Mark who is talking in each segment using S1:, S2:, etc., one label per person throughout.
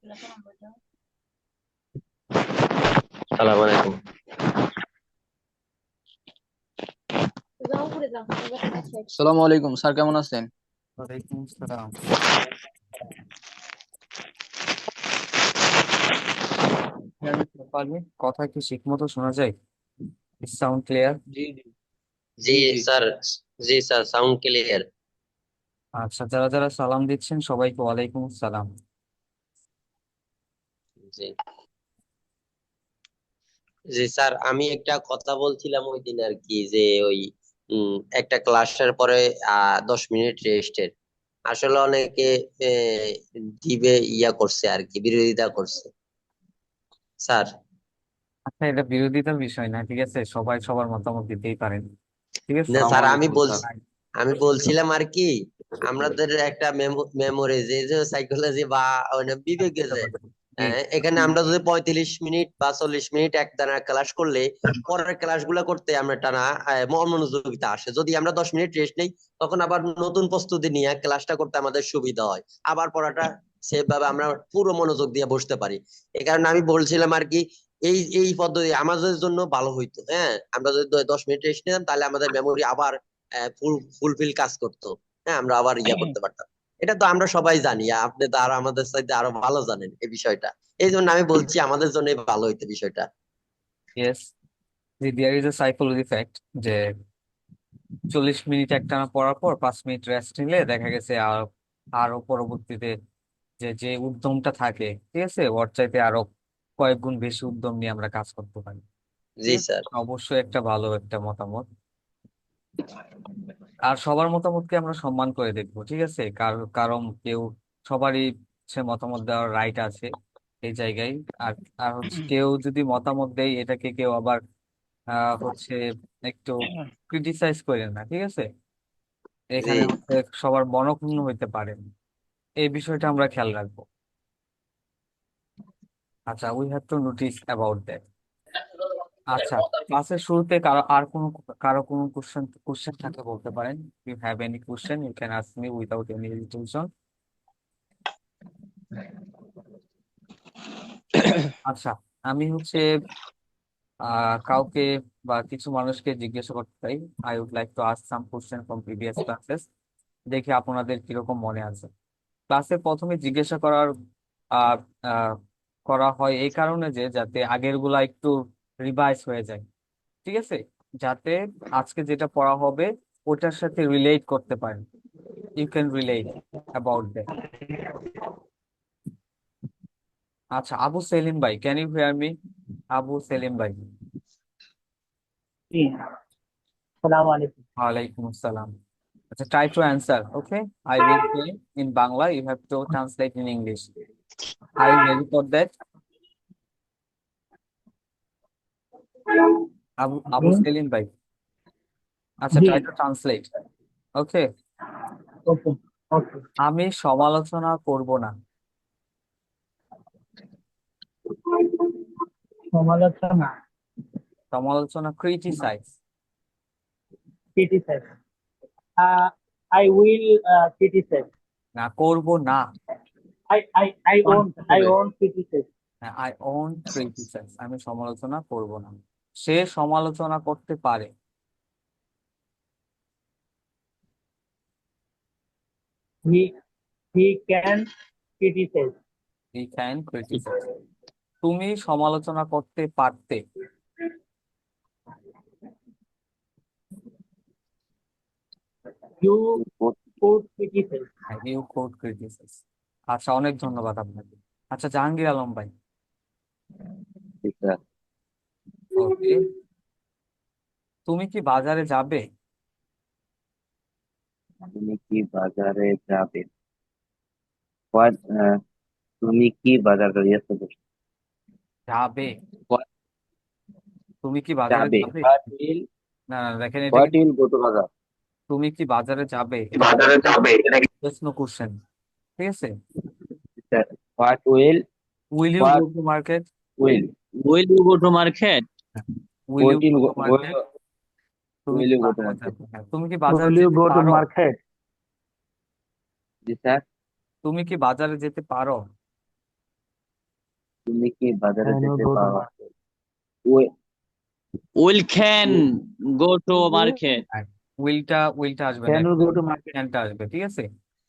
S1: সালাম আলাইকুম।
S2: সালামু আলাইকুম স্যার, কেমন আছেন?
S3: ওয়ালাইকুম আসসালাম। আমি প্রপারলি কথা কি ঠিক মতো শোনা যায়? Sound clear?
S2: জি জি।
S1: জি
S2: জি জি।
S1: স্যার। জি স্যার, সাউন্ড ক্লিয়ার।
S3: আচ্ছা, যারা যারা সালাম দিচ্ছেন সবাইকে ওয়ালাইকুম আসসালাম।
S1: জি জি স্যার, আমি একটা কথা বলছিলাম ওই দিন আর কি, যে ওই একটা ক্লাসের পরে 10 মিনিট রেস্টের আসলে অনেকে দিবে করছে আর কি, বিরোধিতা করছে স্যার।
S3: আচ্ছা, এটা বিরোধিতার বিষয় না, ঠিক আছে? সবাই সবার মতামত দিতেই পারেন, ঠিক আছে?
S1: না
S2: সালাম
S1: স্যার,
S2: আলাইকুম স্যার।
S1: আমি বলছিলাম আর কি, আমাদের একটা মেমোরি যে সাইকোলজি বা বিবেক যে
S3: জি।
S1: এখানে আমরা যদি 35 মিনিট বা 40 মিনিট একটানা ক্লাস করলে পরের ক্লাস গুলা করতে আমরা টানা মনোযোগিতা আসে। যদি আমরা 10 মিনিট রেস্ট নেই, তখন আবার নতুন প্রস্তুতি নিয়ে ক্লাসটা করতে আমাদের সুবিধা হয়, আবার পড়াটা সেভাবে আমরা পুরো মনোযোগ দিয়ে বসতে পারি। এই কারণে আমি বলছিলাম আর কি, এই এই পদ্ধতি আমাদের জন্য ভালো হইতো। হ্যাঁ, আমরা যদি 10 মিনিট রেস্ট নিতাম, তাহলে আমাদের মেমোরি আবার ফুলফিল কাজ করতো। হ্যাঁ, আমরা আবার করতে পারতাম। এটা তো আমরা সবাই জানি, আপনি তো আর আমাদের সাথে আরো ভালো জানেন এই বিষয়টা। এই জন্য আমি বলছি আমাদের জন্য ভালো হইতো বিষয়টা।
S3: ইয়েস, জি, there is a psychology fact যে 40 মিনিট একটানা পড়ার পর 5 মিনিট রেস্ট নিলে দেখা গেছে আরো পরবর্তীতে যে যে উদ্যমটা থাকে, ঠিক আছে, ওর চাইতে আরো কয়েক গুণ বেশি উদ্যম নিয়ে আমরা কাজ করতে পারি।
S1: জি
S3: ঠিক আছে,
S1: স্যার।
S3: অবশ্যই একটা ভালো একটা মতামত। আর সবার মতামতকে আমরা সম্মান করে দেখবো, ঠিক আছে? কারণ কেউ সবারই সে মতামত দেওয়ার রাইট আছে এই জায়গায়। আর আর হচ্ছে কেউ যদি মতামত দেয়, এটাকে কেউ আবার হচ্ছে একটু ক্রিটিসাইজ করেন না, ঠিক আছে?
S1: জি
S3: এখানে হচ্ছে সবার মনক্ষুণ্ণ হইতে পারে, এই বিষয়টা আমরা খেয়াল রাখবো। আচ্ছা, we have to notice about that. আচ্ছা, ক্লাসের শুরুতে কারো কোনো কোশ্চেন থাকলে বলতে পারেন। You have any question you can ask me without any hesitation. আচ্ছা, আমি হচ্ছে কাউকে বা কিছু মানুষকে জিজ্ঞাসা করতে চাই। I would like to ask some question from previous classes, দেখি আপনাদের কিরকম মনে আছে। ক্লাসে প্রথমে জিজ্ঞাসা আহ, আহ, করা হয় এই কারণে যে যাতে আগের গুলা একটু রিভাইজ হয়ে যায়, ঠিক আছে? যাতে আজকে যেটা পড়া হবে ওটার সাথে রিলেট করতে পারেন। You can relate about that. আচ্ছা, আবু সেলিম ভাই, can you hear me? Abu Selim ভাই।
S4: जी सलाम वालेकुम।
S3: ওয়ালাইকুম আসসালাম। আচ্ছা, try to answer, okay? I will say in Bangla, you have to translate in English. Are you ready for that? Abu Abu
S4: जी
S3: সেলিম ভাই, আচ্ছা,
S4: जी
S3: try to translate, okay?
S4: Okay okay.
S3: আমি সমালোচনা করব না।
S4: समालोचना
S3: সমালোচনা, criticise.
S4: criticize। I will criticize।
S3: না, করব না।
S4: I won't criticize।
S3: I won't criticize, আমি সমালোচনা করব না। সে সমালোচনা করতে পারে।
S4: He can criticize।
S3: He can criticize. তুমি সমালোচনা করতে পারতে।
S4: You could criticize।
S3: You could criticize. আচ্ছা, অনেক ধন্যবাদ আপনাকে। আচ্ছা, জাহাঙ্গীর আলম ভাই।
S1: জি স্যার।
S3: ওকে, তুমি কি বাজারে যাবে?
S1: তুমি কি বাজারে যাবে? What, তুমি কি বাজারে যাচ্ছে?
S3: যাবে।
S1: What
S3: তুমি কি বাজারে
S1: যাবে?
S3: যাবে? না না, দেখেন, এটা
S1: What
S3: কিন্তু
S1: will go to বাজার?
S3: তুমি কি বাজারে যাবে, এটা কিন্তু
S1: বাজারে যাবে এটা কি?
S3: প্রশ্ন কোশ্চেন, ঠিক আছে?
S1: Sir, What will
S3: will you go
S1: what
S3: to market?
S1: will
S5: Will you go to market?
S3: Will you
S1: what
S3: go
S1: will
S3: to market? তুমি
S1: will
S3: কি
S1: you go to
S3: বাজারে
S1: market?
S3: যাবে? হ্যাঁ, তুমি কি বাজারে
S4: will you
S3: যেতে
S4: go to
S3: পারো?
S4: market?
S1: জি স্যার।
S3: তুমি কি বাজারে যেতে পারো?
S6: তুমি কি বাজারে
S4: Can you
S6: যেতে
S4: go to
S6: পারো?
S4: market?
S6: Will
S5: Will can go to market.
S3: উইলটা আসবে না,
S4: Can you go to market?
S3: ক্যানটা আসবে, ঠিক আছে।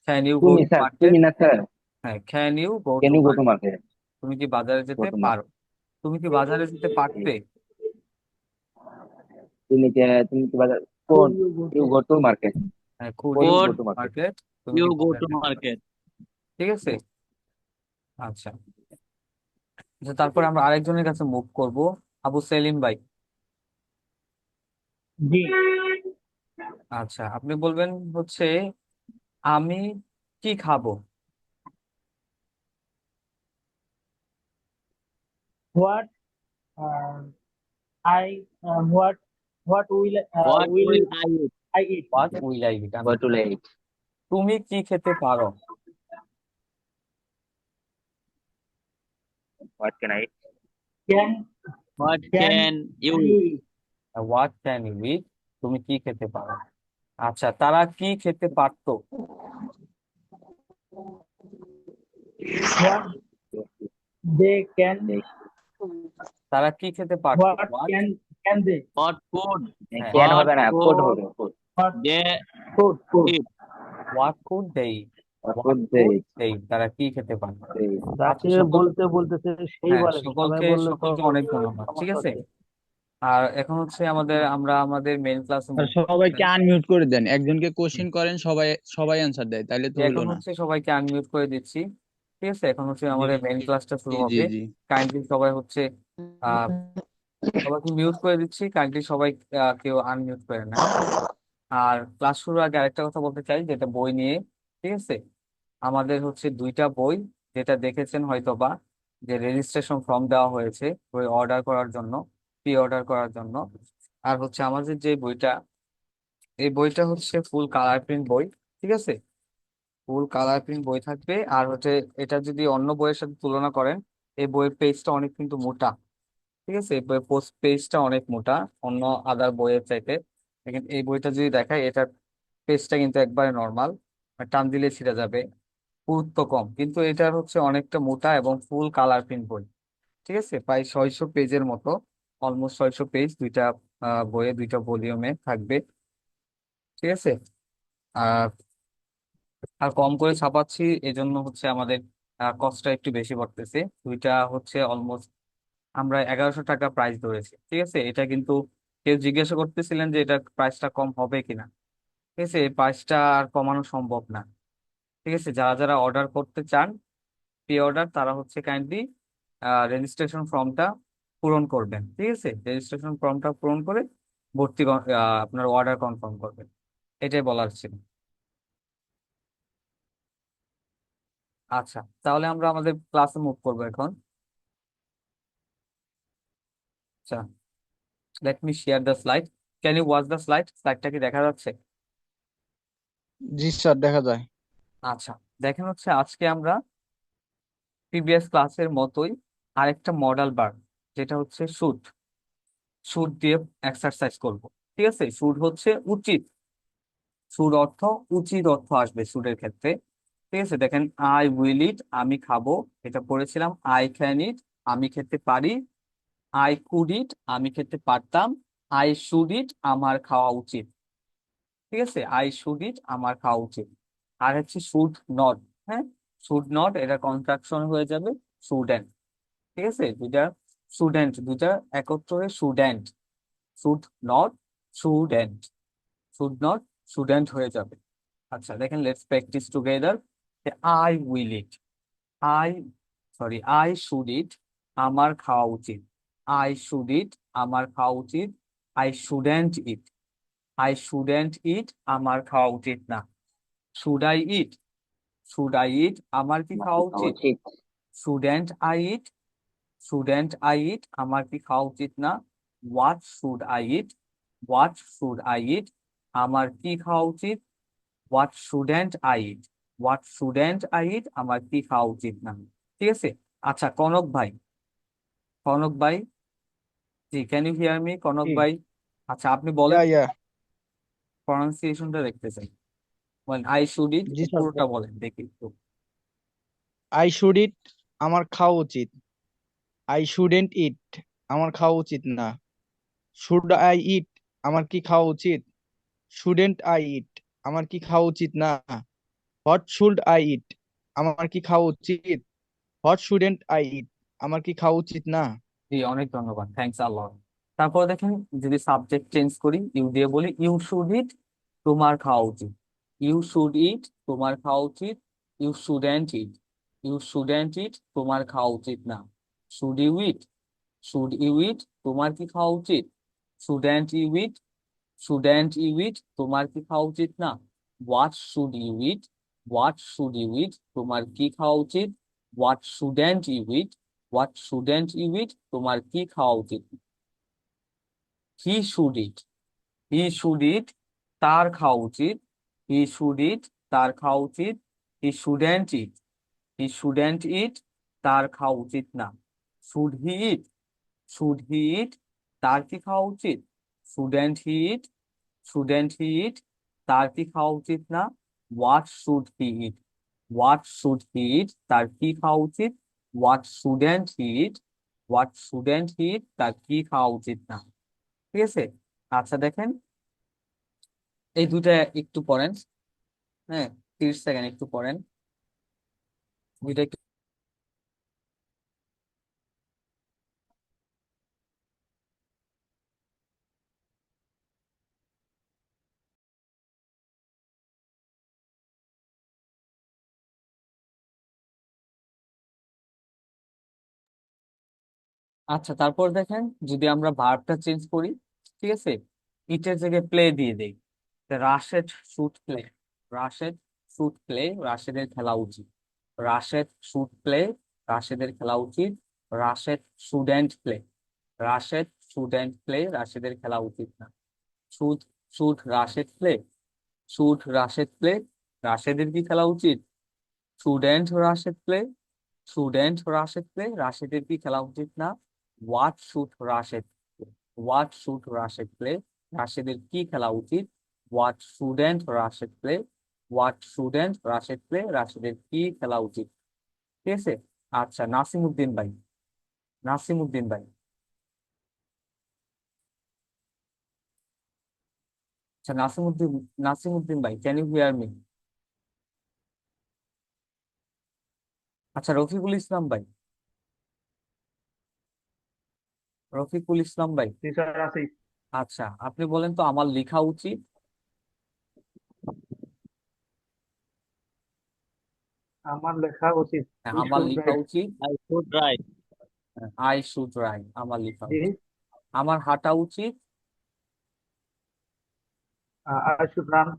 S3: ক্যান ইউ গো
S6: তুমি
S3: টু
S6: স্যার,
S3: মার্কেট।
S6: তুমি না স্যার,
S3: হ্যাঁ, can you go
S6: can
S3: to
S6: you go to
S3: market.
S6: Market?
S3: তুমি কি বাজারে
S6: গো
S3: যেতে
S6: টু
S3: পারো?
S6: মার্কেট।
S3: তুমি কি বাজারে যেতে পারতে?
S6: তুমি কি বাজার, কোন,
S4: Could you go
S6: you
S4: to
S6: go to market,
S3: হ্যাঁ, কুড
S6: কোন
S3: you
S6: you
S3: go
S6: go
S5: Could
S6: to
S3: to
S6: market?
S3: Market, তুমি
S5: you
S3: কি
S5: go
S3: বাজারে
S5: to
S3: যেতে পারো,
S5: market?
S3: ঠিক আছে। আচ্ছা, আচ্ছা, তারপরে আমরা আরেকজনের কাছে মুভ করব। আবু সেলিম ভাই,
S4: G?
S3: আচ্ছা, আপনি বলবেন হচ্ছে আমি কি খাবো।
S4: What what
S5: What
S4: will
S5: will I eat?
S4: I eat?
S3: What will I eat.
S6: Go to let.
S3: তুমি কি খেতে পারো।
S6: What can I?
S4: Can
S5: What
S4: can
S5: can you
S4: you
S5: eat?
S4: eat?
S3: What can you eat, তুমি কি খেতে পারো। আচ্ছা, তারা কি খেতে পারতো।
S4: What they can?
S3: তারা কি খেতে পারতো,
S4: What
S3: what.
S4: can they?
S5: What food?
S3: হ্যাঁ,
S6: ক্যান
S5: What
S6: হবে না, কোড
S5: food
S6: হবে, could.
S4: What
S5: they
S4: food?
S5: eat?
S3: What could they eat. What
S6: could they.
S3: Could they eat, তারা কি খেতে পারতো। আচ্ছা,
S4: যাকে বলতে বলতেছে সেই
S3: হ্যাঁ,
S4: বলেন, সবাই
S3: সকলকে
S4: বললে তো
S3: সকলকে অনেক ধন্যবাদ, ঠিক
S4: সমস্যা
S3: আছে।
S4: হচ্ছে।
S3: আর এখন হচ্ছে আমরা আমাদের মেইন ক্লাসে
S2: আর সবাইকে আনমিউট করে দেন, একজনকে কোশ্চেন করেন, সবাই সবাই অ্যান্সার দেয়, তাইলে তো হইলো
S3: এখন
S2: না।
S3: হচ্ছে সবাইকে আনমিউট করে দিচ্ছি, ঠিক আছে। এখন হচ্ছে
S2: জি
S3: আমাদের মেইন ক্লাসটা শুরু
S2: জি জি
S3: হবে।
S2: জি।
S3: কাইন্ডলি সবাই হচ্ছে আহ সবাইকে মিউট করে দিচ্ছি, কাইন্ডলি সবাই কেউ আনমিউট করে না। আর ক্লাস শুরুর আগে আরেকটা কথা বলতে চাই, যেটা বই নিয়ে, ঠিক আছে। আমাদের হচ্ছে দুইটা বই, যেটা দেখেছেন হয়তোবা, যে রেজিস্ট্রেশন ফর্ম দেওয়া হয়েছে বই অর্ডার করার জন্য, প্রি অর্ডার করার জন্য। আর হচ্ছে আমাদের যে বইটা, এই বইটা হচ্ছে ফুল কালার প্রিন্ট বই, ঠিক আছে। ফুল কালার প্রিন্ট বই থাকবে। আর হচ্ছে এটা যদি অন্য বইয়ের সাথে তুলনা করেন, এই বইয়ের পেজটা অনেক কিন্তু মোটা, ঠিক আছে। এই বইয়ের পোস্ট পেজটা অনেক মোটা অন্য আদার বইয়ের চাইতে। দেখেন এই বইটা যদি দেখায়, এটার পেজটা কিন্তু একবারে নর্মাল, টান দিলে ছিঁড়ে যাবে, পুরুত্ব কম, কিন্তু এটার হচ্ছে অনেকটা মোটা এবং ফুল কালার প্রিন্ট বই, ঠিক আছে। প্রায় 600 পেজের মতো, অলমোস্ট 600 পেজ, দুইটা বইয়ে দুইটা ভলিউমে থাকবে, ঠিক আছে। আর আর কম করে ছাপাচ্ছি, এজন্য হচ্ছে আমাদের কস্টটা একটু বেশি পড়তেছে। দুইটা হচ্ছে অলমোস্ট আমরা 1100 টাকা প্রাইস ধরেছি, ঠিক আছে। এটা কিন্তু কেউ জিজ্ঞাসা করতেছিলেন যে এটা প্রাইসটা কম হবে কিনা, ঠিক আছে। এই প্রাইসটা আর কমানো সম্ভব না, ঠিক আছে। যারা যারা অর্ডার করতে চান প্রি অর্ডার, তারা হচ্ছে কাইন্ডলি রেজিস্ট্রেশন ফর্মটা পূরণ করবেন, ঠিক আছে। রেজিস্ট্রেশন ফর্মটা পূরণ করে আপনার অর্ডার কনফার্ম করবেন, এটাই বলার ছিল। আচ্ছা, তাহলে আমরা আমাদের ক্লাসে মুভ করবো এখন। আচ্ছা, let me share the slide. Can you watch the slide, স্লাইডটা কি দেখা যাচ্ছে?
S2: জি স্যার, দেখা যায়।
S3: আচ্ছা, দেখেন হচ্ছে আজকে আমরা প্রিভিয়াস ক্লাসের মতোই আরেকটা মডেল বার, যেটা হচ্ছে শুড, শুড দিয়ে এক্সারসাইজ করব, ঠিক আছে। শুড হচ্ছে উচিত, শুড অর্থ উচিত অর্থ আসবে শুডের ক্ষেত্রে, ঠিক আছে। দেখেন আই উইল ইট, আমি খাবো, এটা পড়েছিলাম। আই ক্যান ইট, আমি খেতে পারি। আই কুড ইট, আমি খেতে পারতাম। আই শুড ইট, আমার খাওয়া উচিত, ঠিক আছে। আই শুড ইট, আমার খাওয়া উচিত। আর হচ্ছে শুড নট, হ্যাঁ, শুড নট এটা কন্ট্রাকশন হয়ে যাবে শুডেন্ট, ঠিক আছে। দুইটা স্টুডেন্ট, দুইটা একত্র হয়ে shouldn't, should not shouldn't, should not shouldn't হয়ে যাবে। আচ্ছা, দেখেন let's practise together. I will eat, I sorry I should eat, আমার খাওয়া উচিত। আই শুড ইট, আমার খাওয়া উচিত। I shouldn't eat, I shouldn't eat, আমার খাওয়া উচিত না। Should I eat, should I eat, আমার কি খাওয়া উচিত।
S6: উচিত।
S3: Shouldn't I eat, shouldn't I eat, আমার কি খাওয়া উচিত না। What should I it, what should I eat, আমার কি খাওয়া উচিত। What shouldn't I it, what shouldn't I eat, আমার কি খাওয়া উচিত না, ঠিক আছে। আচ্ছা, কনক ভাই, কনক ভাই, জি, can you hear me Kanak
S2: ji.
S3: ভাই। আচ্ছা, আপনি বলেন,
S2: ইয়া ইয়া।
S3: প্রনাউন্সিয়েশনটা দেখতেছেন, বলেন আই শুড ইট,
S2: জি স্যার।
S3: পুরোটা বলেন দেখি একটু।
S2: আই শুড ইট, আমার খাওয়া উচিত।
S7: আই শুডেন্ট ইট, আমার খাওয়া উচিত না। শুড আই ইট, আমার কি খাওয়া উচিত। শুডেন্ট আই ইট, আমার কি খাওয়া উচিত না। হোয়াট শুড আই ইট, আমার কি খাওয়া উচিত। হোয়াট শুডেন্ট আই ইট, আমার কি খাওয়া উচিত না।
S3: জি, অনেক ধন্যবাদ, থ্যাংকস আ লট। তারপর দেখেন, যদি সাবজেক্ট চেঞ্জ করি, ইউ দিয়ে বলি ইউ শুড ইট, তোমার খাওয়া উচিত। ইউ শুড ইট, তোমার খাওয়া উচিত। You shouldn't eat, you shouldn't eat, তোমার খাওয়া উচিত না। Should you eat, should you eat, তোমার কি খাওয়া উচিত। Shouldn't you eat, shouldn't you eat, তোমার কি খাওয়া উচিত না। What should you eat, what should you eat, তোমার কি খাওয়া উচিত। What shouldn't you eat, what shouldn't you eat, তোমার কি খাওয়া উচিত। He should eat, he should eat, তার খাওয়া উচিত। হি শুড ইট, তার খাওয়া উচিত। হি শুডেন্ট ইট, হি শুডেন্ট ইট, তার খাওয়া উচিত না। Should he it, should he eat, তার কি খাওয়া উচিত। Shouldn't he it, shouldn't he eat, তার কি খাওয়া উচিত না। What should he eat, what should he eat, তার কি খাওয়া উচিত। What shouldn't he eat, what shouldn't he eat, তার কি খাওয়া উচিত না। ঠিক আছে। আচ্ছা দেখেন, এই দুইটা একটু পড়েন। হ্যাঁ, 30 সেকেন্ড একটু পড়েন দুইটা একটু। আচ্ছা, তারপর দেখেন, যদি আমরা ভার্বটা চেঞ্জ করি, ঠিক আছে, ইটের জায়গায় প্লে দিয়ে দেই। Rashed should play, Rashed should play, রাশেদের খেলা উচিত। রাশেদ শুড প্লে, রাশেদের খেলা উচিত। Rashed shouldn't play, Rashed shouldn't play, রাশেদের খেলা উচিত না। Should, should Rashed play, should Rashed play, রাশেদের কি খেলা উচিত। Shouldn't Rashed play, shouldn't Rashed play, রাশেদের কি খেলা উচিত না। What should Rashed, what should Rashed play, রাশেদের কি খেলা উচিত। What shouldn't Rashed play, what shouldn't Rashed play, রাশেদের কি খেলা উচিত। ঠিক আছে। আচ্ছা, নাসিমউদ্দিন ভাই, নাসিমউদ্দিন ভাই, আচ্ছা নাসিমউদ্দিন, নাসিমউদ্দিন ভাই, ক্যান ইউ হিয়ার মি। আচ্ছা, রফিকুল ইসলাম ভাই, রফিকুল ইসলাম ভাই,
S4: টিচার আছে।
S3: আচ্ছা আপনি বলেন তো, আমার লেখা উচিত।
S4: আমার লেখা উচিত।
S3: হ্যাঁ,
S4: উই
S3: আমার
S4: শুড
S3: লেখা
S4: রাইট।
S3: উচিত।
S5: I should write.
S3: I should write, আমার লেখা
S4: জি।
S3: উচিত। আমার হাঁটা উচিত।
S4: I should run.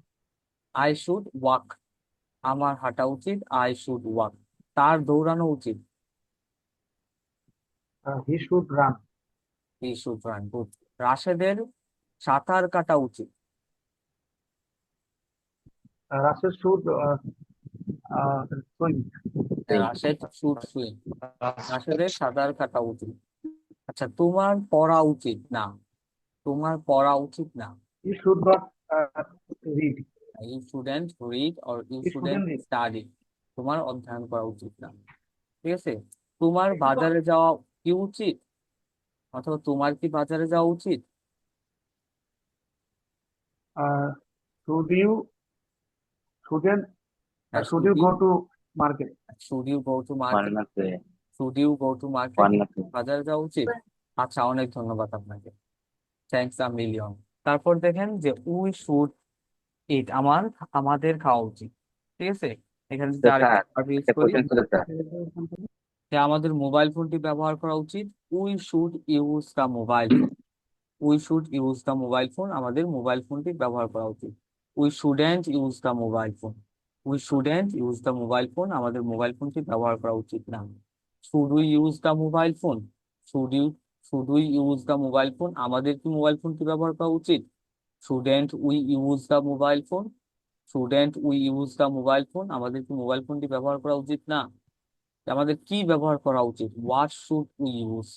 S3: I should walk, আমার হাঁটা উচিত। I should walk. তার দৌড়ানো উচিত।
S4: He should run.
S3: He should run, good. রাশেদের সাঁতার কাটা উচিত।
S4: Rasel should swim.
S3: Rashed should swim, রাশেদের সাঁতার কাটা উচিত। আচ্ছা, তোমার পড়া উচিত না, তোমার পড়া উচিত না।
S4: He should not read.
S3: You student read or you
S4: he
S3: student
S4: shouldn't read.
S3: Study, তোমার অধ্যয়ন করা উচিত না। ঠিক আছে। তোমার বাজারে যাওয়া কি উচিত, অথবা তোমার কি বাজারে যাওয়া উচিত।
S4: Should you shouldn't should
S3: should
S4: you
S3: you,
S4: go to market.
S3: Should you go to market,
S6: वरना से
S3: should you go to market,
S6: वरना से
S3: বাজারে যাওয়া উচিত। আচ্ছা, অনেক ধন্যবাদ আপনাকে, থ্যাংকস আ মিলিয়ন। তারপর দেখেন যে উই শুড ইট, আমার, আমাদের খাওয়া উচিত। ঠিক আছে। এখানে যদি
S6: तो
S3: আরেকটা
S6: सर
S3: verb use
S6: एक
S3: করি,
S6: क्वेश्चन तो सर
S3: যে আমাদের মোবাইল ফোনটি ব্যবহার করা উচিত। We should use the mobile phone, we should use the mobile phone, আমাদের মোবাইল ফোনটি ব্যবহার করা উচিত। We shouldn't use the mobile phone, we shouldn't use the mobile phone, আমাদের মোবাইল ফোনটি ব্যবহার করা উচিত না। Should we use the mobile phone, should you, should we use the mobile phone, আমাদের কি মোবাইল ফোনটি ব্যবহার করা উচিত। Shouldn't we use the mobile phone, shouldn't we use the mobile phone, আমাদের কি মোবাইল ফোনটি ব্যবহার করা উচিত না। আমাদের কি ব্যবহার করা উচিত। What should we use,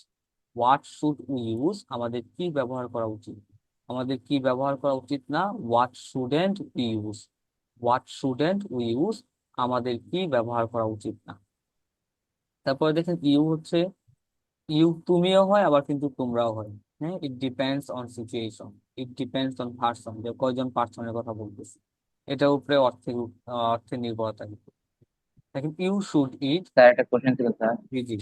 S3: what should we use, আমাদের কি ব্যবহার করা উচিত। আমাদের কি ব্যবহার করা উচিত না। What shouldn't we use, what shouldn't we use, আমাদের কি ব্যবহার করা উচিত না। তারপরে দেখেন ইউ হচ্ছে তুমিও হয়, আবার কিন্তু তোমরাও হয়। হ্যাঁ, it depends on situation, it depends on person, যে কয়জন পার্সনের কথা বলতেছি, এটার উপরে অর্থের নির্ভরতা কিন্তু। দেখেন ইউ শুড ইট।
S6: স্যার একটা কোশ্চেন ছিল স্যার।
S3: জি জি।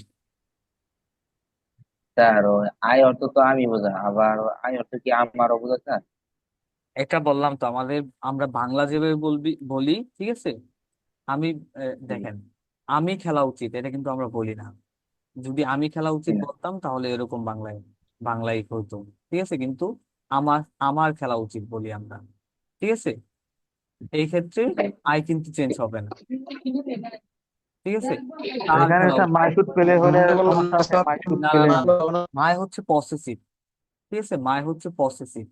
S6: স্যার ওই আই অর্থ তো আমি বোঝা, আবার আই অর্থ কি আমারও বোঝা স্যার?
S3: এটা বললাম তো, আমরা বাংলা যেভাবে বলি, ঠিক আছে। আমি
S6: জি,
S3: দেখেন, আমি খেলা উচিত এটা কিন্তু আমরা বলি না। যদি আমি খেলা
S6: জি
S3: উচিত
S6: না।
S3: বলতাম তাহলে এরকম বাংলায় হতো, ঠিক আছে। কিন্তু আমার আমার খেলা উচিত বলি আমরা, ঠিক আছে। এই ক্ষেত্রে আই কিন্তু চেঞ্জ হবে না, ঠিক আছে। তার
S4: এখানে
S3: খেলা
S4: স্যার
S3: উচিত।
S4: মাই শুড পেলে হলে সমস্যা আছে, মাই শুড
S3: না না
S4: পেলে
S3: না, মাই হচ্ছে পসেসিভ, ঠিক আছে। মাই হচ্ছে পসেসিভ,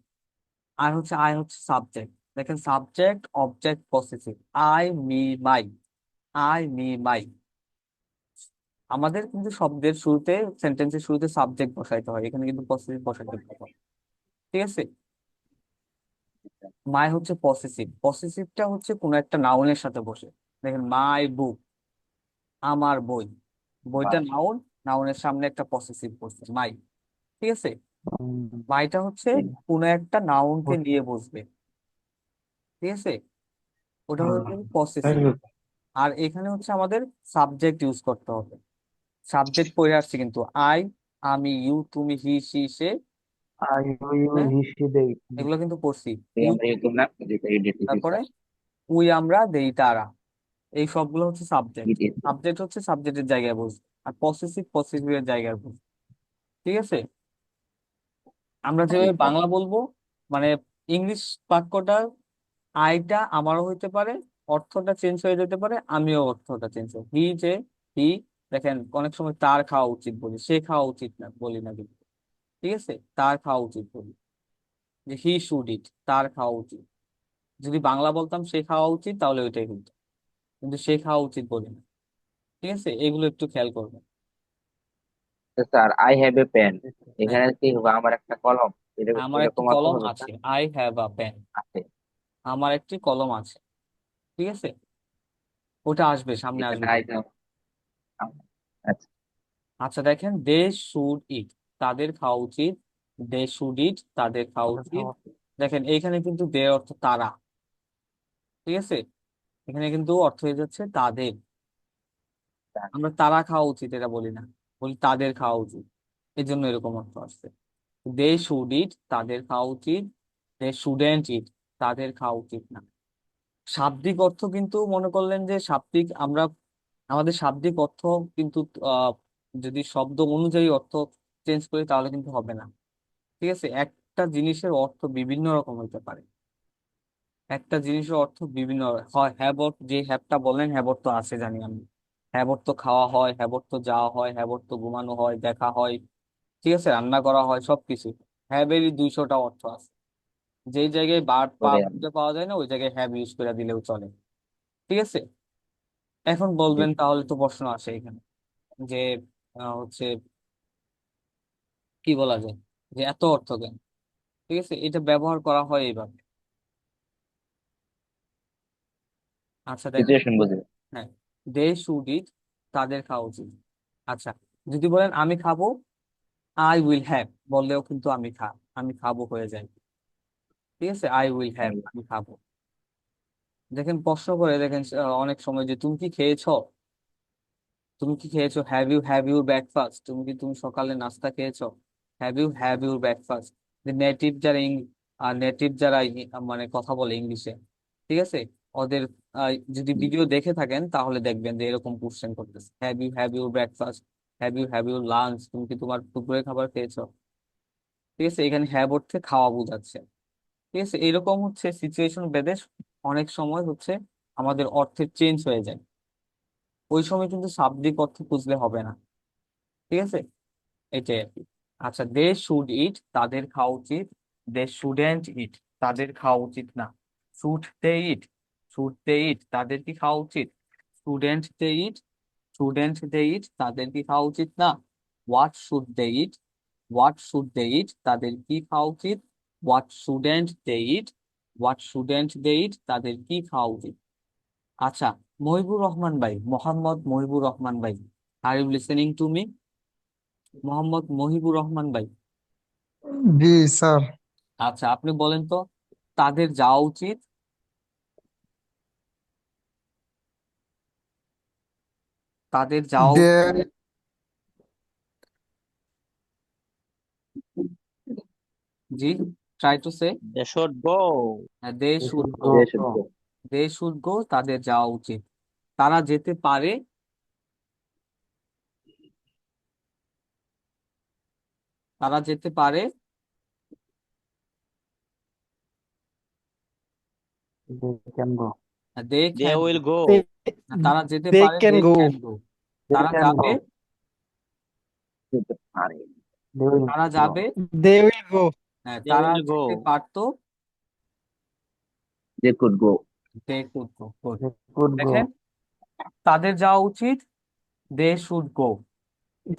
S3: আই হচ্ছে সাবজেক্ট। দেখেন, subject, object, possessive. I me my, I me my. আমাদের কিন্তু শব্দের শুরুতে, সেন্টেন্সের শুরুতে সাবজেক্ট বসাইতে হয়, এখানে কিন্তু পসেসিভ বসাইতে হবে, ঠিক আছে। মাই হচ্ছে পসেসিভ, পসেসিভটা হচ্ছে কোনো একটা নাউনের সাথে বসে। দেখেন, মাই বুক, আমার বই। বইটা নাউন, নাউনের সামনে একটা পসেসিভ বসছে, মাই, ঠিক আছে। মাইটা হচ্ছে কোনো একটা নাউনকে নিয়ে বসবে, ঠিক আছে। ওটা হচ্ছে পসেসিভ। আর এখানে হচ্ছে আমাদের সাবজেক্ট ইউজ করতে হবে। সাবজেক্ট পড়ে আসছে কিন্তু আই, আমি, ইউ, তুমি, হি, সি, সে,
S4: আই ইউ
S3: হ্যাঁ,
S4: হি সি দেই।
S3: এগুলো কিন্তু পড়ছি।
S6: এই
S3: উই,
S6: আমরা ইউটিউব না, যেটা ইডিট
S3: তারপরে
S6: স্যার।
S3: উই, আমরা, দেই, তারা, এই সবগুলো হচ্ছে সাবজেক্ট।
S6: ইডিট।
S3: সাবজেক্ট হচ্ছে সাবজেক্টের জায়গায় বসবে, আর পসেসিভ পসেসিভের জায়গায় বসবে, ঠিক আছে। আমরা
S6: জি
S3: যেভাবে
S6: স্যার।
S3: বাংলা বলবো, মানে ইংলিশ বাক্যটা, আইটা আমারও হইতে পারে, অর্থটা চেঞ্জ হয়ে যেতে পারে, আমিও অর্থটা চেঞ্জ হই। হি, দেখেন অনেক সময় তার খাওয়া উচিত বলি, সে খাওয়া উচিত না বলি না কিন্তু, ঠিক আছে। তার খাওয়া উচিত বলি, যে হি শুড ইট, তার খাওয়া উচিত। যদি বাংলা বলতাম সে খাওয়া উচিত, তাহলে ওইটাই হইতো, কিন্তু সে খাওয়া উচিত বলি না, ঠিক আছে। এগুলো একটু খেয়াল করবেন।
S6: তো sir I have a pen, এখানে কি হবে? আমার একটা কলম,
S3: আমার একটি
S6: এরকম অর্থ
S3: কলম
S6: হবে
S3: আছে,
S6: sir?
S3: I have a pen,
S6: আছে।
S3: আমার একটি কলম আছে, ঠিক আছে। ওটা আসবে, সামনে
S6: এখানে
S3: আসবে।
S6: আই আচ্ছা।
S3: আচ্ছা দেখেন, দে শুড ইট, তাদের খাওয়া উচিত। দে শুড ইট, তাদের খাওয়া উচিত। দেখেন এইখানে কিন্তু দে অর্থ তারা, ঠিক আছে। এখানে কিন্তু অর্থ হয়ে যাচ্ছে তাদের। আমরা তারা খাওয়া উচিত এটা বলি না, বলি তাদের খাওয়া উচিত, এই জন্য এরকম অর্থ আসছে। দে শুড ইট, তাদের খাওয়া উচিত। দে শুডেন্ট ইট, তাদের খাওয়া উচিত না। শাব্দিক অর্থ কিন্তু মনে করলেন যে আমাদের শাব্দিক অর্থ কিন্তু আহ যদি শব্দ অনুযায়ী অর্থ চেঞ্জ করি তাহলে কিন্তু হবে না, ঠিক আছে। একটা জিনিসের অর্থ বিভিন্ন রকম হতে পারে, একটা জিনিসের অর্থ বিভিন্ন হয়। হ্যাবট, যে হ্যাবটা বললেন, হ্যাবট তো আছে জানি আমি। হ্যাবট তো খাওয়া হয়, হ্যাবট তো যাওয়া হয়, হ্যাবট তো ঘুমানো হয়, দেখা হয়, ঠিক আছে, রান্না করা হয়, সবকিছু। হ্যাবেরই 200টা অর্থ আছে। যেই জায়গায় পা
S6: করে
S3: খুঁজে পাওয়া যায় না, ওই জায়গায় হ্যাভ ইউজ করে দিলেও চলে, ঠিক আছে। এখন বলবেন তাহলে তো প্রশ্ন আসে এখানে, যে হচ্ছে কি বলা যায়, যে এত অর্থ কেন, ঠিক আছে। এটা ব্যবহার করা হয় এইভাবে। আচ্ছা দেখেন,
S6: সিচুয়েশন বুঝে।
S3: হ্যাঁ, দে শুড ইট, তাদের খাওয়া উচিত। আচ্ছা, যদি বলেন আমি খাবো, আই উইল হ্যাভ বললেও কিন্তু আমি খাবো হয়ে যায়, ঠিক আছে। আই উইল হ্যাভ, আমি খাবো। দেখেন প্রশ্ন করে দেখেন, অনেক সময় যে তুমি কি খেয়েছো, হ্যাভ ইউর ব্রেকফাস্ট, তুমি সকালে নাস্তা খেয়েছো। Have your breakfast. নেটিভ যারা মানে কথা বলে ইংলিশে, ঠিক আছে, ওদের যদি ভিডিও দেখে থাকেন তাহলে দেখবেন যে এরকম কোশ্চেন করতেছে, have your breakfast, have your lunch, তুমি কি তোমার দুপুরের খাবার খেয়েছো, ঠিক আছে। এখানে হ্যাভ অর্থে খাওয়া বোঝাচ্ছে, ঠিক আছে। এরকম হচ্ছে সিচুয়েশন বেদে অনেক সময় হচ্ছে আমাদের অর্থের চেঞ্জ হয়ে যায়, ওই সময় কিন্তু শাব্দিক অর্থ খুঁজলে হবে না, ঠিক আছে। এটাই আর কি। আচ্ছা, দে শুড ইট, তাদের খাওয়া উচিত। দে শুডেন্ট ইট, তাদের খাওয়া উচিত না। শুড দে ইট, তাদের কি খাওয়া উচিত। স্টুডেন্ট দে ইট, তাদের কি খাওয়া উচিত না। হোয়াট শুড দে ইট, তাদের কি খাওয়া উচিত। হোয়াট শুডেন্ট দে ইট, তাদের কি খাওয়া উচিত। আচ্ছা, মহিবুর রহমান ভাই, মোহাম্মদ মহিবুর রহমান ভাই, are you listening to me? Mohammad Mohibur Rahman ভাই।
S8: জি স্যার।
S3: আচ্ছা, আপনি বলেন তো, তাদের যাওয়া উচিত। তাদের যাওয়া
S8: দে
S3: উচিত। জি, try to say.
S5: They should go.
S3: They
S4: They
S3: should
S4: should
S3: go.
S6: They
S4: go.
S6: should go.
S3: They should go, তাদের যাওয়া উচিত। তারা যেতে পারে। তারা যেতে পারে।
S4: They can go.
S3: They
S5: They
S3: can
S5: will
S3: go.
S5: go.
S7: They
S3: তারা যেতে
S7: they
S3: পারে, they
S7: can go.
S3: Can go.
S4: They
S3: তারা
S4: can
S3: যাবে।
S4: go.
S6: যেতে পারে।
S4: They will
S3: তারা
S4: go.
S3: যাবে।
S7: They will go.
S3: হ্যাঁ,
S5: They
S3: তারা
S5: will
S3: যেতে
S5: go.
S3: পারতো।
S6: They could go.
S3: They could go. Good.
S4: They could
S3: দেখেন,
S4: go.
S3: তাদের যাওয়া উচিত, দে শুড গো।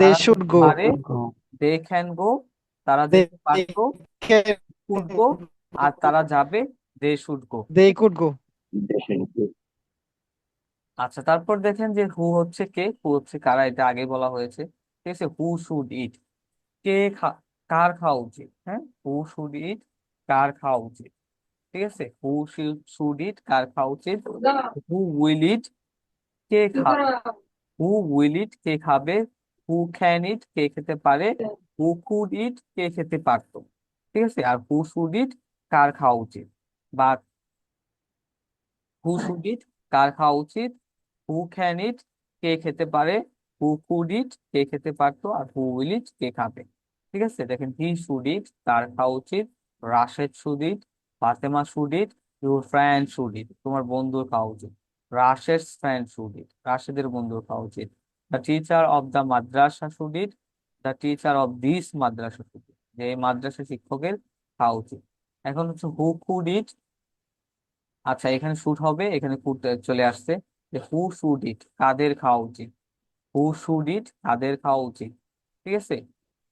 S7: They
S3: তারা
S7: should
S3: যেতে
S7: go.
S3: পারে,
S4: Could go.
S3: They can go. তারা
S7: They
S3: যেতে পারতো,
S7: can.
S3: Could go. আর তারা যাবে, they should go.
S7: They could go.
S6: They should go.
S3: আচ্ছা, তারপর দেখেন যে হু হচ্ছে কে, হু হচ্ছে কারা, এটা আগে বলা হয়েছে। ঠিক আছে, হু শুড ইট। কে কার খাওয়া উচিত। হ্যাঁ, হু শুড ইট, কার খাওয়া উচিত। ঠিক আছে, হু শুড ইট, কার খাওয়া উচিত। হু উইল ইট, কে খাবে। হু উইল ইট, কে খাবে। হু ক্যান ইট, কে খেতে পারে। হু কুড ইট, কে খেতে পারতো। ঠিক আছে, আর হু শুড ইট, কার খাওয়া উচিত। বা হু শুড ইট, কার খাওয়া উচিত। হু ক্যান ইট, কে খেতে পারে। হু কুড ইট, কে খেতে পারতো। আর হু উইল ইট, কে খাবে। ঠিক আছে, দেখেন, হি শুড ইট, তার খাওয়া উচিত। Rashed should eat, Fatema should eat, your friend should eat, তোমার বন্ধুর খাওয়া উচিত। রাশেদ ফ্রেন্ড শুড ইট, রাশেদের বন্ধুর খাওয়া উচিত। The teacher of the madrasa should eat, the teacher of this madrasa should eat, যে এই মাদ্রাসা শিক্ষকের খাওয়া উচিত। এখন হচ্ছে হু কুড ইট। আচ্ছা, এখানে শুড হবে, এখানে কুড চলে আসছে। যে হু শুড ইট, কাদের খাওয়া উচিত। হু শুড ইট, কাদের খাওয়া উচিত। ঠিক আছে,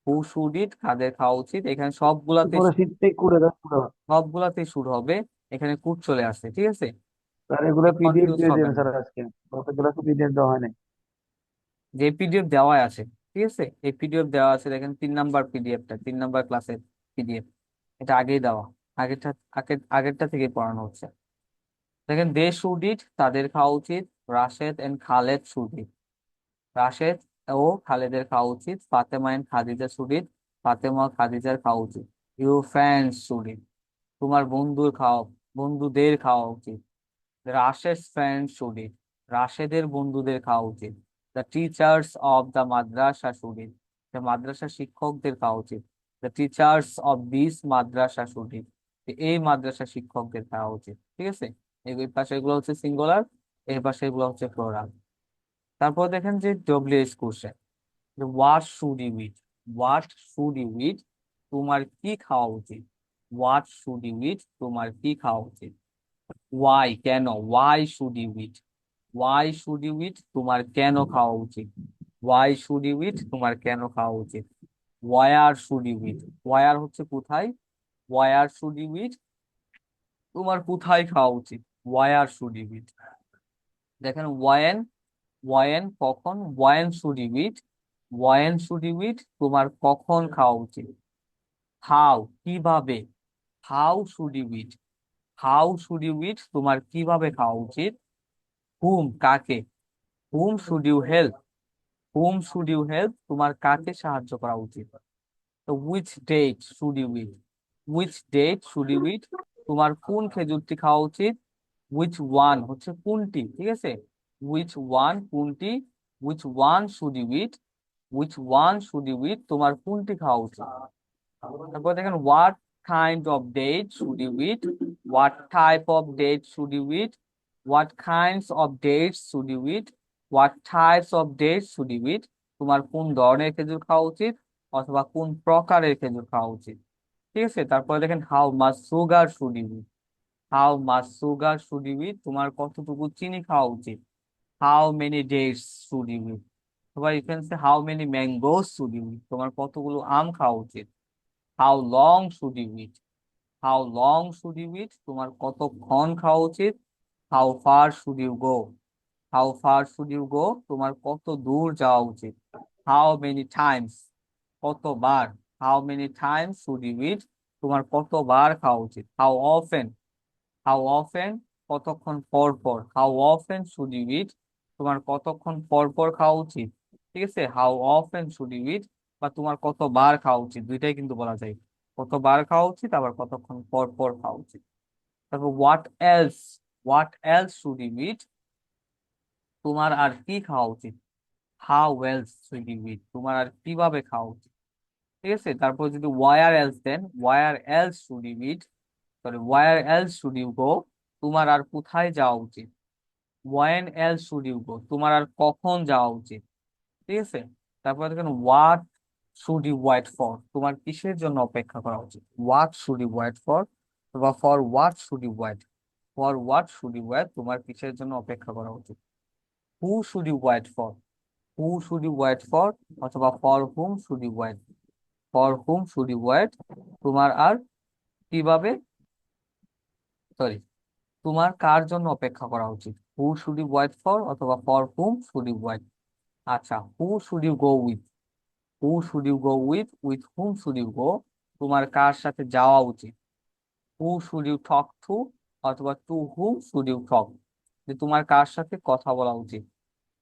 S3: হু শুড ইট, কাদের খাওয়া উচিত। এখানে সবগুলাতে
S4: উপরে শীতটাই করে দেয় পুরো।
S3: সবগুলাতে শুড হবে। এখানে কুড চলে আসছে। ঠিক আছে,
S4: স্যার এগুলো পিডিএফ
S3: কনফিউজ
S4: দিয়ে দিন
S3: হবেন না।
S4: স্যার আজকে। গতগুলো তো পিডিএফ দেওয়া হয় নাই।
S3: যে পিডিএফ দেওয়া আছে, ঠিক আছে, এই পিডিএফ দেওয়া আছে, দেখেন 3 নাম্বার পিডিএফটা, 3 নাম্বার ক্লাসের পিডিএফ। এটা আগেই দেওয়া। আগেরটা থেকে পড়ানো হচ্ছে। দেখেন, দে শুড ইট, তাদের খাওয়া উচিত। Rashed and Khaled should eat, Rashed ও খালেদের খাওয়া উচিত। Fatema and Khadija should eat, Fatema ও খাদিজার খাওয়া উচিত। ইউর ফ্রেন্ডস শুড ইট, তোমার বন্ধুদের খাওয়া উচিত। রাশেদ ফ্রেন্ড শুড ইট, রাশেদের বন্ধুদের খাওয়া উচিত। The teachers of the madrasa should eat, মাদ্রাসা শিক্ষকদের খাওয়া উচিত। The teachers of this madrasa should eat, এই মাদ্রাসা শিক্ষকদের খাওয়া উচিত। ঠিক আছে, এই পাশে এগুলো হচ্ছে সিঙ্গুলার, এই পাশে এগুলো হচ্ছে প্লুরাল। তারপর দেখেন যে WH question, what should you eat. What should you eat, তোমার কি খাওয়া উচিত। হোয়াট শুড ইউ ইট, তোমার কি খাওয়া উচিত। ওয়াই, কেন। Why should you eat, why should you eat, তোমার কেন খাওয়া উচিত। ওয়াই শুড ইউ ইট, তোমার কেন খাওয়া উচিত। Where should you eat, where হচ্ছে কোথায়। ওয়ার শুড ইউ ইট, তোমার কোথায় খাওয়া উচিত। Where should you eat. দেখেন, ওয়ান, ওয়ান কখন। When should you eat, when should you eat, তোমার কখন খাওয়া উচিত। হাউ, কিভাবে। How should you eat, how should you eat, তোমার কিভাবে খাওয়া উচিত। হুম, কাকে। Whom should you help, whom should you help, তোমার কাকে সাহায্য করা উচিত। তো which date should you eat, which date should you eat, তোমার কোন খেজুরটি খাওয়া উচিত। উইচ ওয়ান হচ্ছে কোনটি। ঠিক আছে, উইচ ওয়ান কোনটি। Which one should you eat, which one should you eat, তোমার কোনটি খাওয়া উচিত। তারপর দেখেন, what kind of date should you eat, what type of date should you eat, what kinds of dates should you eat, what types of dates should you eat, তোমার কোন ধরনের খেজুর খাওয়া উচিত অথবা কোন প্রকারের খেজুর খাওয়া উচিত। ঠিক আছে, তারপরে দেখেন, how much sugar should you eat, how much sugar should you eat, তোমার কতটুকু চিনি খাওয়া উচিত। How many dates should you eat, তোমার এখানে how many mangoes should you eat, তোমার কতগুলো আম খাওয়া উচিত। How long should you eat, how long should you eat, তোমার কতক্ষণ খাওয়া উচিত। How far should you go, how far should you go, তোমার কত দূর যাওয়া উচিত। হাউ মেনি টাইমস, কতবার, how many times should you eat, তোমার কতবার খাওয়া উচিত, হাউ অফেন কতক্ষণ পর পর, how often should you eat, তোমার কতক্ষণ পর পর খাওয়া উচিত, ঠিক আছে, how often should you eat, বা তোমার কতবার খাওয়া উচিত, দুইটাই কিন্তু বলা যায়, কতবার খাওয়া উচিত আবার কতক্ষণ পর পর খাওয়া উচিত। তারপর what else should you eat, তোমার আর কি খাওয়া উচিত, how else should you eat, তোমার আর কিভাবে খাওয়া উচিত, ঠিক আছে। তারপর যদি where else then, where else should you eat, sorry where else should you go, তোমার আর কোথায় যাওয়া উচিত, when else should you go, তোমার আর কখন যাওয়া উচিত, ঠিক আছে। তারপর দেখেন what should you wait for, তোমার কিসের জন্য অপেক্ষা করা উচিত, what should you wait for, বা for what should you wait, for what should you wait, তোমার কিসের জন্য অপেক্ষা করা উচিত, who should you wait for, who should you wait for, অথবা for whom should you wait, for whom should you wait, তোমার আর কিভাবে, সরি তোমার কার জন্য অপেক্ষা করা উচিত, who should you wait for অথবা for whom should you wait. আচ্ছা, who should you go with, who should you go with whom should you go, তোমার কার সাথে যাওয়া উচিত, who should you talk to অথবা to whom should you talk, যে তোমার কার সাথে কথা বলা উচিত,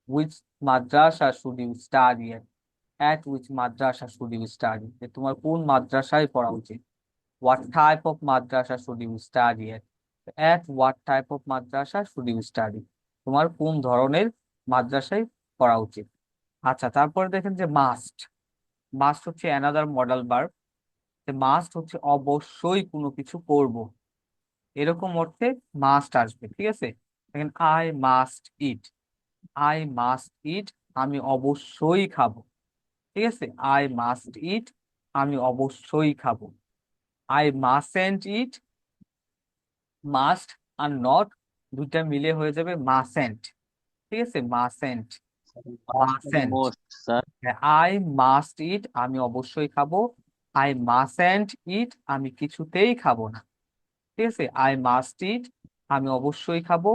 S3: which madrasa should you study at which madrasa should you study, যে তোমার কোন মাদ্রাসায় পড়া উচিত, what type of madrasa should you study at what type of madrasa should you study, তোমার কোন ধরনের মাদ্রাসায় পড়া উচিত। আচ্ছা, তারপরে দেখেন যে মাস্ট হচ্ছে অ্যানাদার মডাল ভার্ব, যে মাস্ট হচ্ছে অবশ্যই কোনো কিছু করব, এরকম অর্থে মাস্ট আসবে, ঠিক আছে। দেখেন I must eat, I must eat, আমি অবশ্যই খাবো, ঠিক আছে, আই মাস্ট ইট, আমি অবশ্যই খাবো। আই মাস্টন্ট ইট, মাস্ট আর নট দুইটা মিলে হয়ে যাবে মাসেন্ট, ঠিক আছে, mustn't, mustn't,
S5: most sir.
S3: I must eat, আমি অবশ্যই খাবো, আই মাসেন্ট ইট, আমি কিছুতেই খাবো না, ঠিক আছে, আই মাস্ট ইট, আমি অবশ্যই খাবো,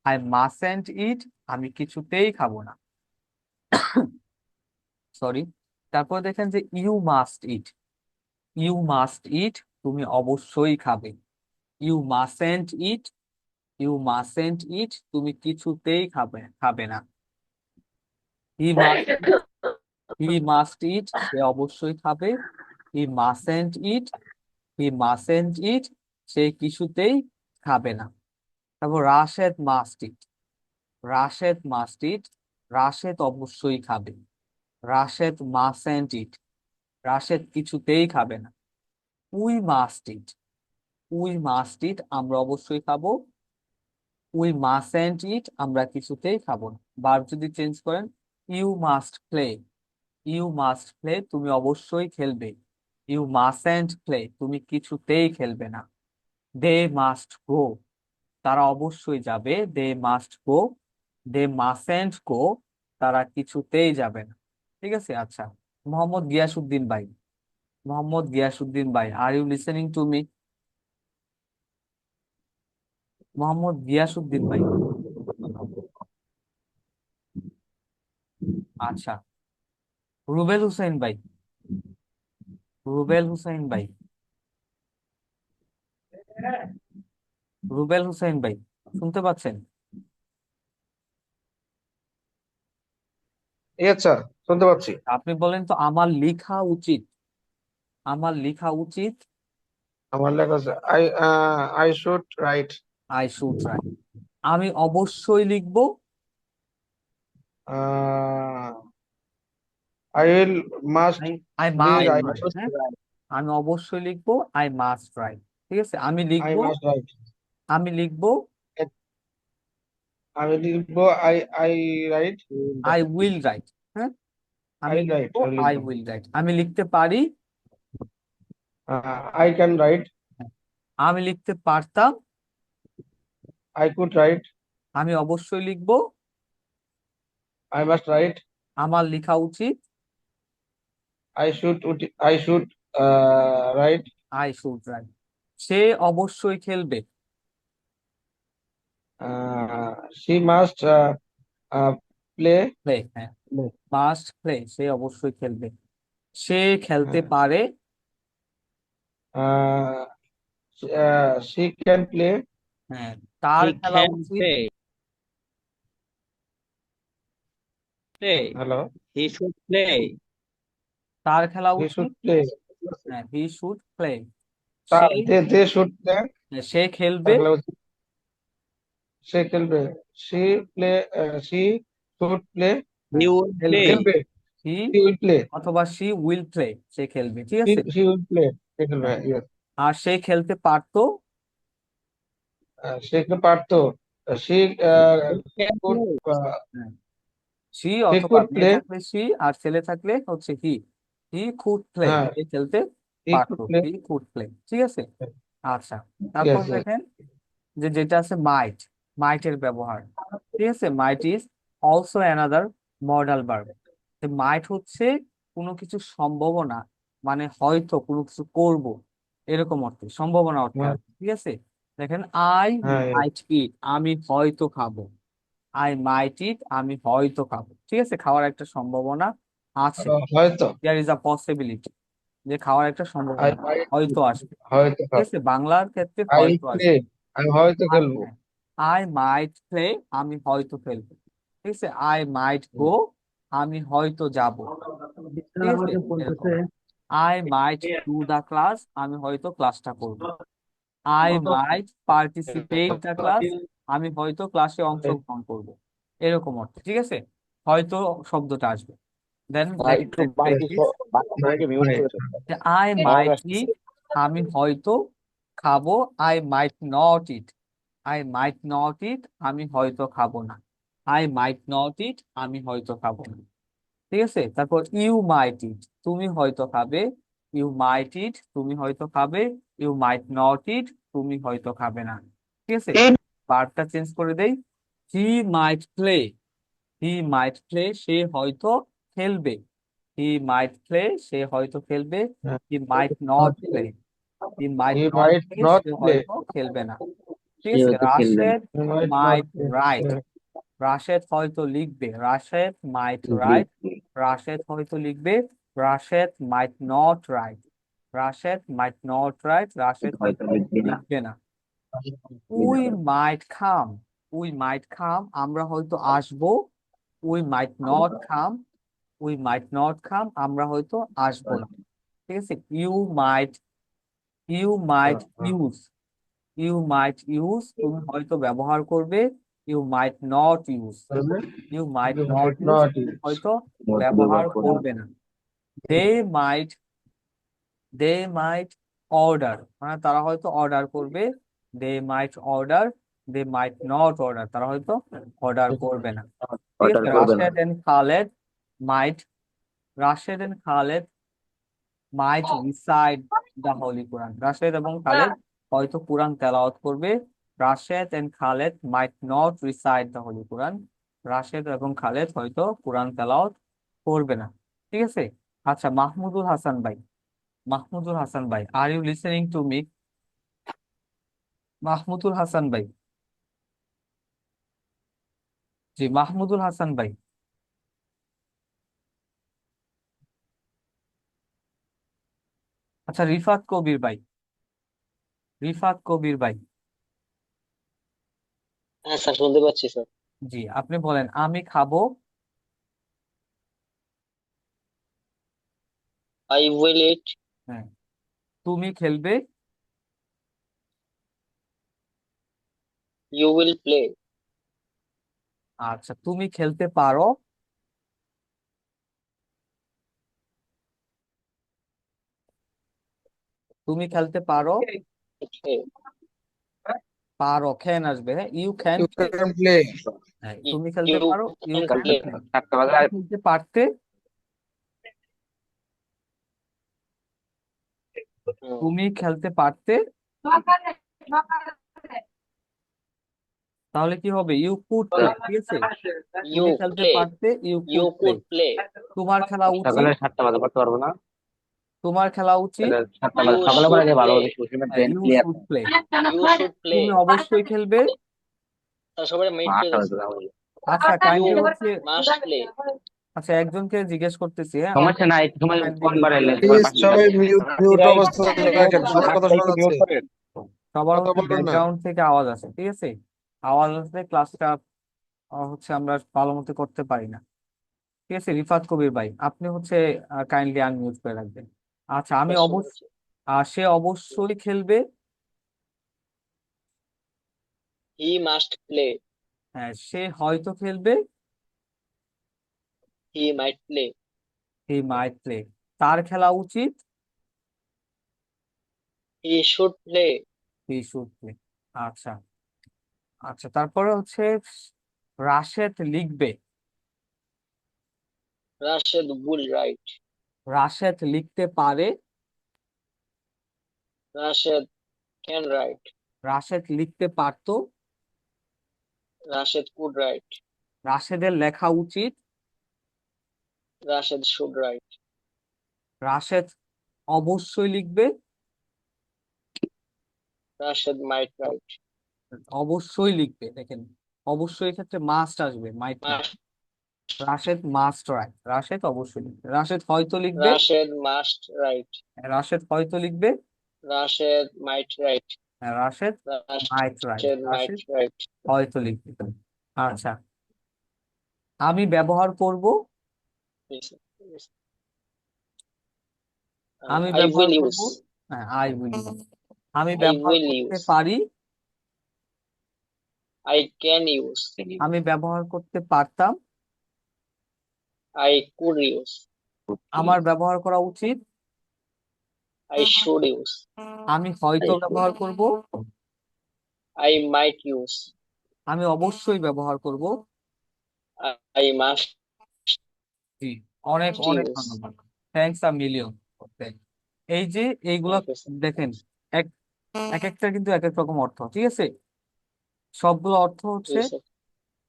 S3: আই মাসেন্ট ইট, আমি কিছুতেই খাবো না, সরি। তারপর দেখেন যে ইউ মাস্ট ইট, তুমি অবশ্যই খাবে, ইউ মাসেন্ট ইট, তুমি কিছুতেই খাবে খাবে না, হি মাস্ট হি মাস্ট ইট, সে অবশ্যই খাবে, হি মাসেন্ট ইট, সে কিছুতেই খাবে না। তারপর রাশেদ মাস্ট ইট, রাশেদ অবশ্যই খাবে, রাশেদ মাসেন্ট ইট, রাশেদ কিছুতেই খাবে না। উই মাস্ট ইট, আমরা অবশ্যই খাবো, উই মাসেন্ট ইট, আমরা কিছুতেই খাবো না। ভার্ব যদি চেঞ্জ করেন, ইউ মাস্ট প্লে, তুমি অবশ্যই খেলবে, ইউ মাসেন্ট প্লে, তুমি কিছুতেই খেলবে না। দে মাস্ট গো, তারা অবশ্যই যাবে, দে মাস্ট গো, তারা কিছুতেই যাবে না, ঠিক আছে। আচ্ছা, মোহাম্মদ গিয়াসউদ্দিন ভাই, are you listening to me, Mohammad Giasuddin ভাই। আচ্ছা, রুবেল হুসাইন ভাই, রুবেল হুসাইন ভাই, রুবেল হুসাইন ভাই, শুনতে পাচ্ছেন?
S7: আচ্ছা, শুনতে পাচ্ছি।
S3: আপনি বলেন তো, আমার লেখা উচিত,
S7: আমার লেখা আছে I should write,
S3: I should right, আমি অবশ্যই লিখবো,
S7: I will must
S3: I I
S7: B
S3: must
S7: right,
S3: right, হ্যাঁ, আমি অবশ্যই লিখবো, আই মাস্ট রাইট, ঠিক আছে,
S7: আই মাস্ট রাইট,
S3: আমি লিখবো,
S7: আমি লিখবো I right,
S3: I will write, হ্যাঁ, আমি লিখবো,
S7: আমি
S3: আই
S7: লিখবো
S3: উইল রাইট, আমি লিখতে পারি,
S7: আই ক্যান রাইট,
S3: হ্যাঁ, আমি লিখতে পারতাম,
S7: আই কুড রাইট,
S3: আমি অবশ্যই লিখবো,
S7: আই মাস্ট রাইট,
S3: আমার লেখা উচিত,
S7: I should write,
S3: I should write, সে অবশ্যই খেলবে,
S7: শি মাস্ট প্লে,
S3: প্লে, হ্যাঁ, মাস্ট প্লে, সে অবশ্যই খেলবে, সে খেলতে
S7: হ্যাঁ
S3: পারে।
S7: she can play
S3: হ্যাঁ, তার
S5: He
S3: খেলা
S5: can
S3: উচিত।
S5: play. Play.
S7: hello
S5: He should play.
S3: তার খেলা
S7: he
S3: উচিত।
S7: should play
S3: হ্যাঁ, হি should play. Say
S7: they should play
S3: সে খেলবে।
S7: তার খেলা উচিত সে খেলবে she play she should play
S5: He
S3: হ্যাঁ,
S5: will
S3: খেলবে।
S5: play.
S7: খেলবে
S3: হি
S7: she will play
S3: অথবা শি উইল প্লে, সে খেলবে, ঠিক
S7: she,
S3: আছে।
S7: she will play সে খেলবে
S3: হ্যাঁ,
S7: yes
S3: আর সে খেলতে পারতো।
S7: সে খেলতে পারতো she
S5: He can
S7: could
S5: play.
S3: হ্যাঁ, সি
S7: he
S3: অথবা
S7: could
S3: মেয়ে
S7: play
S3: থাকলে সি, আর ছেলে থাকলে হচ্ছে হি। হি কুড প্লে,
S7: হ্যাঁ
S3: সে খেলতে
S7: he
S3: পারতো,
S7: could play
S3: he could play, ঠিক আছে। আচ্ছা,
S7: yes
S3: তারপর
S7: yes
S3: দেখেন যে যেটা আছে মাইট, মাইটের ব্যবহার, ঠিক আছে। Might is also another modal verb. Might হচ্ছে কোনো কিছু সম্ভাবনা, মানে হয়তো কোনো কিছু করব, এরকম অর্থে, সম্ভাবনা অর্থে
S7: হ্যাঁ
S3: আসে, ঠিক আছে। দেখেন আই
S7: হ্যাঁ yes
S3: মাইট ইট, আমি হয়তো খাবো। আই মাইট ইট, আমি হয়তো খাবো, ঠিক আছে। খাওয়ার একটা সম্ভাবনা আছে,
S7: হয়তো
S3: দেয়ার ইজ আ পসিবিলিটি, যে খাওয়ার একটা
S7: I
S3: সম্ভাবনা
S7: might
S3: হয়তো আসবে,
S7: হয়তো
S3: ঠিক আছে। বাংলার ক্ষেত্রে
S7: I
S3: হয়তো
S7: play
S3: আসবে।
S7: আমি হয়তো খেলবো
S3: আই মাইট প্লে, আমি হয়তো খেলবো, ঠিক আছে। আই মাইট গো, আমি হয়তো যাব, ঠিক আছে, এরকম। I might do the class, আমি হয়তো ক্লাসটা করব। I might participate the class, আমি হয়তো ক্লাসে অংশগ্রহণ করব, এরকম অর্থ, ঠিক আছে। হয়তো শব্দটা আসবে। দেন প্র্যাকটিস। আই মাইট ইট, আমি হয়তো খাবো। I might not eat, I might not eat, আমি হয়তো খাবো না। আই মাইট নট ইট, আমি হয়তো খাবো না, ঠিক আছে। তারপর ইউ মাইট ইট, তুমি হয়তো খাবে। ইউ মাইট ইট, তুমি হয়তো খাবে। ইউ মাইট নট ইট, তুমি হয়তো খাবে না, ঠিক আছে। ভার্বটা চেঞ্জ করে দেই। হি might play, he might play, সে হয়তো খেলবে। হি মাইট প্লে, সে হয়তো খেলবে। He might not play, he might
S7: he
S3: not
S7: might
S3: play,
S7: not
S3: সে
S7: play
S3: হয়তো খেলবে না, ঠিক
S6: সে
S3: আছে।
S6: হয়তো খেলবে না
S3: Rashed
S7: he might not
S3: might
S7: play
S3: write, Rashed হয়তো লিখবে। রাশেদ মাইট রাইট, রাশেদ হয়তো লিখবে। Rashed might not write, Rashed might not write, Rashed
S6: হয়তো
S3: হয়তো
S6: লিখবে না
S3: লিখবে না। উই মাইট খাম, উই মাইট খাম, আমরা হয়তো আসবো। We might not come, we might not come, আমরা হয়তো আসবো না, ঠিক আছে। You might, you might use, you might use, তুমি হয়তো ব্যবহার করবে। You might not use, you might
S7: you
S3: not
S7: might
S3: use,
S7: not
S3: তুমি
S7: use
S3: হয়তো
S6: হয়তো
S3: ব্যবহার
S6: ব্যবহার করবে
S3: করবে না। দে মাইট, দে মাইট অর্ডার, মানে তারা হয়তো অর্ডার করবে। They might order, they might not order, তারা হয়তো অর্ডার করবে না, ঠিক
S6: অর্ডার
S3: আছে।
S6: করবে না
S3: Rashed and Khaled might, Rashed and Khaled might recite the holy Quran, Rashed এবং খালেদ হয়তো কোরআন তেলাওয়াত করবে। Rashed and Khaled might not recite the holy Quran, Rashed এবং খালেদ হয়তো কোরআন তেলাওয়াত করবে না, ঠিক আছে। আচ্ছা, মাহমুদুল হাসান ভাই, মাহমুদুল হাসান ভাই, are you listening to me? Mahmudul Hasan ভাই, জি মাহমুদুল হাসান ভাই। আচ্ছা, রিফাত কবির ভাই, রিফাত কবির ভাই,
S9: হ্যাঁ স্যার, শুনতে পাচ্ছি স্যার।
S3: জি আপনি বলেন আমি খাবো।
S9: I will eat.
S3: হ্যাঁ, তুমি খেলবে।
S9: You will play.
S3: আচ্ছা, তুমি খেলতে পারো। তুমি খেলতে পারো, পারো, ক্যান আসবে। হ্যাঁ, you can
S7: you
S3: play.
S7: can play
S3: হ্যাঁ, তুমি খেলতে
S9: ইউ
S3: পারো, you
S9: can
S3: can
S9: play.
S3: Play.
S6: চারটা বাজে
S3: তুমি খেলতে পারতে, তুমি খেলতে পারতে, তাহলে কি হবে? ইউ কুড প্লে, ঠিক আছে।
S9: ইউ
S3: তুমি খেলতে
S9: প্লে।
S3: পারতে, you
S9: you
S3: could play.
S9: Could play.
S3: তোমার খেলা উচিত,
S6: সকালে 7টা বাজে পড়তে পারবো না
S3: তোমার খেলা উচিত।
S6: তাহলে 7টা
S9: ইউ
S6: বাজে সকালে পড়া
S9: শুড
S6: যায় ভালো
S9: প্লে।
S6: হবে সুশীলের brain
S3: you
S6: clear
S3: should play,
S9: you should play.
S3: তুমি অবশ্যই খেলবে।
S9: স্যার সবাই মিনিট পেয়ে
S6: 8টা
S9: যাচ্ছে।
S6: বাজে তাহলে
S3: আচ্ছা,
S9: ইউ
S3: কাইন্ডলি হচ্ছে,
S9: মাস্ট প্লে।
S3: আচ্ছা, একজনকে জিজ্ঞেস করতেছি, হ্যাঁ,
S6: সমস্যা নাই, তোমার
S3: kindly
S6: ফোন বাড়াইলে তোমার
S8: প্লিজ
S6: পাশে
S8: সবাই
S6: যাবে।
S8: Mute
S5: Right.
S8: অবস্থায় রাখেন, সবার কথা শোনা যাচ্ছে।
S3: সবার
S8: কথা
S3: হচ্ছে
S8: বলুন না।
S3: ব্যাকগ্রাউন্ড থেকে আওয়াজ আছে, ঠিক আছে? আওয়াজ আসলে ক্লাসটা হচ্ছে আমরা ভালো মতো করতে পারি না, ঠিক আছে? রিফাত কবির ভাই, আপনি হচ্ছে কাইন্ডলি আনমিউট করে রাখবেন। আচ্ছা, আমি
S9: শুনতে
S3: অবশ্যই
S9: পাচ্ছি।
S3: সে অবশ্যই খেলবে।
S9: He must play.
S3: হ্যাঁ, সে হয়তো খেলবে।
S9: He might play.
S3: He might play. তার খেলা উচিত।
S9: He should play.
S3: He should play. আচ্ছা আচ্ছা, তারপরে হচ্ছে রাশেদ লিখবে।
S9: Rashid will write.
S3: রাশেদ লিখতে পারে।
S9: Rashid can write.
S3: রাশেদ লিখতে পারতো।
S9: Rashid could write.
S3: রাশেদের লেখা উচিত।
S9: Rashid should write.
S3: রাশেদ অবশ্যই লিখবে।
S9: Rashid might write.
S3: অবশ্যই লিখবে, দেখেন অবশ্যই ক্ষেত্রে মাস্ট আসবে, মাইট না।
S9: Must.
S3: Rashed must right, Rashed অবশ্যই লিখবে। রাশেদ হয়তো লিখবে।
S9: Rashid must write.
S3: রাশেদ হয়তো লিখবে।
S9: Rashid might write.
S3: Rashed might write,
S9: Rashid might
S3: Rashed
S9: write.
S3: হয়তো লিখবে। আচ্ছা, আমি ব্যবহার করব।
S9: Yes, yes.
S3: আমি
S9: I
S3: ব্যবহার
S9: will
S3: করব।
S9: use.
S3: হ্যাঁ, আই উইল। আমি
S9: I
S3: ব্যবহার
S9: will
S3: করতে
S9: use.
S3: পারি।
S9: I can use.
S3: আমি ব্যবহার করতে পারতাম।
S9: I could use.
S3: আমার ব্যবহার করা উচিত।
S9: I should use.
S3: আমি হয়তো ব্যবহার করব।
S9: I might use.
S3: আমি অবশ্যই ব্যবহার করব।
S9: I must
S3: জি, অনেক অনেক
S9: use.
S3: ধন্যবাদ। Thanks a million. এই যে এইগুলা
S9: Okay, sir.
S3: দেখেন, এক এক একটা কিন্তু এক এক রকম অর্থ, ঠিক আছে? সবগুলো অর্থ হচ্ছে,
S9: Yes, sir.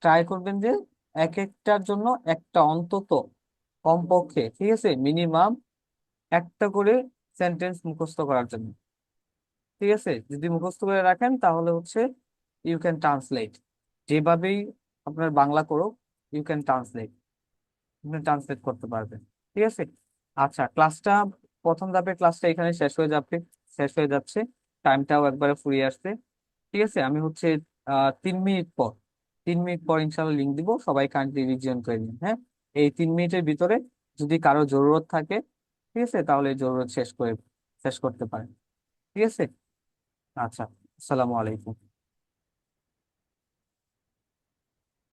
S3: ট্রাই করবেন যে এক একটার জন্য একটা অন্তত, কমপক্ষে, ঠিক আছে, মিনিমাম একটা করে সেন্টেন্স মুখস্থ করার জন্য, ঠিক আছে? যদি মুখস্থ করে রাখেন তাহলে হচ্ছে ইউ ক্যান ট্রান্সলেট, যেভাবেই আপনার বাংলা করুক, ইউ ক্যান ট্রান্সলেট, আপনি ট্রান্সলেট করতে পারবেন, ঠিক আছে? আচ্ছা, ক্লাসটা, প্রথম ধাপের ক্লাসটা এখানে শেষ হয়ে যাচ্ছে। টাইমটাও একবারে ফুরিয়ে আসছে, ঠিক আছে? আমি হচ্ছে 3 মিনিট পর, 3 মিনিট পর ইনশাল্লাহ লিঙ্ক দিব, সবাই কাইন্ডলি রিজিয়ন করে নিন, হ্যাঁ? এই 3 মিনিটের ভিতরে যদি কারো জরুরত থাকে, ঠিক আছে, তাহলে এই জরুরত শেষ করতে পারেন, ঠিক আছে? আচ্ছা, আসসালামু আলাইকুম।